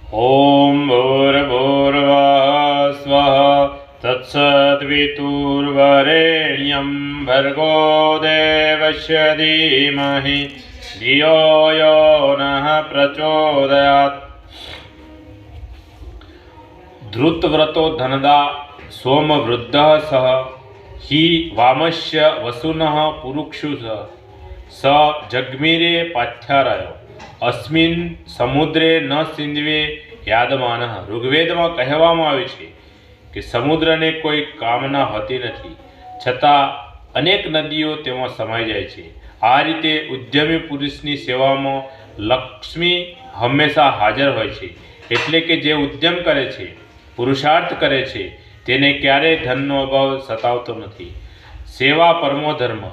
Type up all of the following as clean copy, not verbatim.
ॐ भूर्भुवः स्वः तत्सद्वितुर्वरेण्यं भर्गो देवस्य धीमहि धियो यो नः प्रचोदयात्। धृतव्रतो धनदा सोमवृद्धः सह हि वामस्य वसुनः पुरुक्षुः स जग्मीरे पाथ्यारयो अस्मिन् समुद्रे न सिंधवे યાદમાનઃ। ઋગ્વેદમાં કહેવામાં આવે છે કે સમુદ્રને કોઈ કામના હોતી નથી, છતાં અનેક નદીઓ તેમાં સમાઈ જાય છે। આ રીતે ઉદ્યમી પુરુષની સેવામાં લક્ષ્મી હંમેશા હાજર હોય છે, એટલે કે જે ઉદ્યમ કરે છે, પુરુષાર્થ કરે છે, તેને ક્યારેય ધનનો અભાવ સતાવતો નથી। સેવા પરમો ધર્મ।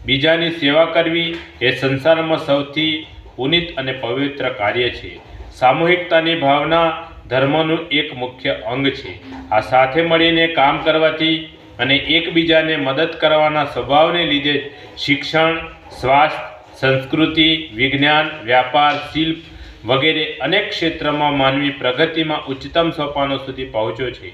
બીજાની સેવા કરવી એ સંસારમાં સૌથી પુનિત અને પવિત્ર કાર્ય છે। સામૂહિકતાની ભાવના ધર્મનું એક મુખ્ય અંગ છે। આ સાથે મળીને કામ કરવાથી અને એકબીજાને મદદ કરવાના સ્વભાવને લીધે શિક્ષણ, સ્વાસ્થ્ય, સંસ્કૃતિ, વિજ્ઞાન, વ્યાપાર, શિલ્પ વગેરે અનેક ક્ષેત્રમાં માનવી પ્રગતિમાં ઉચ્ચતમ સોપાનો સુધી પહોંચ્યો છે।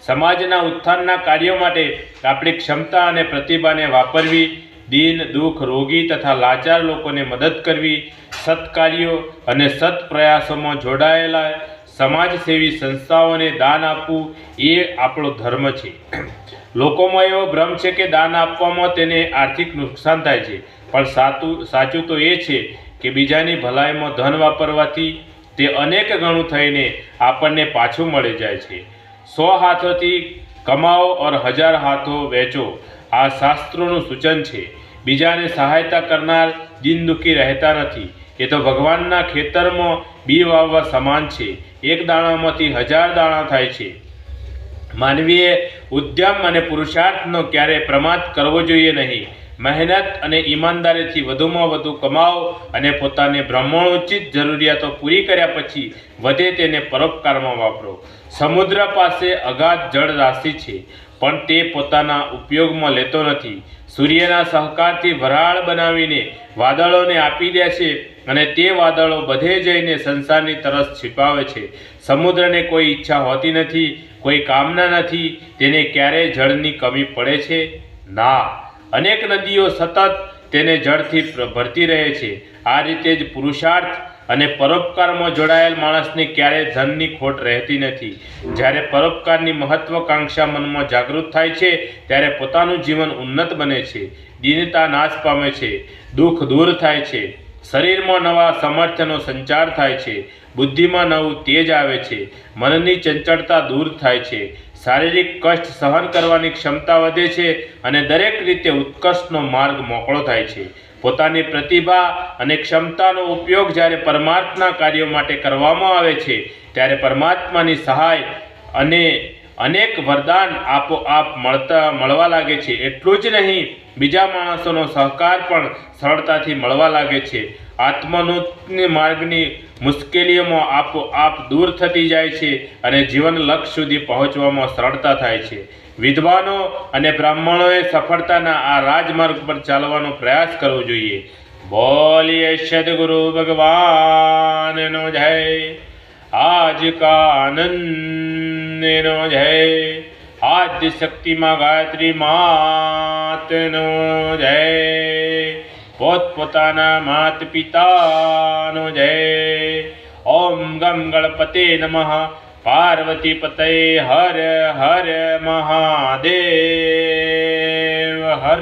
સમાજના ઉત્થાનના કાર્યો માટે આપણી ક્ષમતા અને પ્રતિભાને વાપરવી, દીન, દુઃખ, રોગી તથા લાચાર લોકોને મદદ કરવી, સત્કાર્યો અને સત્પ્રયાસોમાં જોડાયેલા સમાજસેવી સંસ્થાઓને દાન આપવું એ આપણો ધર્મ છે। લોકોમાં એવો ભ્રમ છે કે દાન આપવામાં તેને આર્થિક નુકસાન થાય છે, પણ સાચું તો એ છે કે બીજાની ભલાઈમાં ધન વાપરવાથી તે અનેક ગણું થઈને આપણને પાછું મળી જાય છે। 100 હાથોથી કમાઓ ઓર 1000 હાથો વેચો, આ શાસ્ત્રોનું સૂચન છે। બીજાને સહાયતા કરનાર દિન દુઃખી રહેતા નથી, એ તો ભગવાનના ખેતરમાં બી વાવવા સમાન છે। એક દાણામાંથી 1000 દાણા થાય છે। માનવીએ ઉદ્યમ અને પુરુષાર્થનો ક્યારેય પ્રમાદ કરવો જોઈએ નહીં। મહેનત અને ઈમાનદારીથી વધુમાં વધુ કમાઓ અને પોતાની બ્રહ્મણોચિત જરૂરિયાતો પૂરી કર્યા પછી વધે તેને પરોપકારમાં વાપરો। સમુદ્ર પાસે અગાધ જળ રાશિ છે, પણ તે પોતાના ઉપયોગમાં લેતો નથી। સૂર્યના સહકારથી વરાળ બનાવીને વાદળોને આપી દે છે અને તે વાદળો બધે જઈને સંસારની તરસ छिपावे છે। સમુદ્રને કોઈ ઈચ્છા હોતી નથી, કોઈ કામના નથી, તેને ક્યારેય જળની કમી પડે છે ના। અનેક નદીઓ સતત તેને જળથી ભરતી રહે છે। આ રીતે જ પુરુષાર્થ અને પરોપકારમાં જોડાયેલ માણસને ક્યારેય ધનની ખોટ રહેતી નથી। જ્યારે પરોપકારની મહત્વાકાંક્ષા મનમાં જાગૃત થાય છે, ત્યારે પોતાનું જીવન ઉન્નત બને છે, દીનતા નાશ પામે છે, દુઃખ દૂર થાય છે, શરીરમાં નવા સામર્થ્યનો સંચાર થાય છે, બુદ્ધિમાં નવું તેજ આવે છે, મનની ચંચળતા દૂર થાય છે, શારીરિક કષ્ટ સહન કરવાની ક્ષમતા વધે છે અને દરેક રીતે ઉત્કર્ષનો માર્ગ મોકળો થાય છે। પોતાની પ્રતિભા અને ક્ષમતાનો ઉપયોગ જ્યારે પરમાર્થના કાર્યો માટે કરવામાં આવે છે, ત્યારે પરમાત્માની સહાય અને અનેક વરદાન આપોઆપ મળવા લાગે છે। એટલું જ નહીં, બીજા માણસોનો સહકાર પણ સરળતાથી મળવા લાગે છે। આત્મોન્નતિ માર્ગની મુશ્કેલીઓમાં આપોઆપ દૂર થતી જાય છે અને જીવન લક્ષ્ય સુધી પહોંચવામાં સરળતા થાય છે। વિદ્વાનો અને બ્રાહ્મણોએ સફળતાના આ રાજમાર્ગ પર ચાલવાનો પ્રયાસ કરવો જોઈએ। બોલીએ સદગુરુ ભગવાનનો જય, આજ કા આનંદનો જય, આદ્ય શક્તિમાં ગાયત્રી માતનો જય, પોતપોતાના માત પિતાનો જય। ઓમ ગમ ગણપતે નમઃ, પાર્વતી પતય હર હર મહાદેવ હર।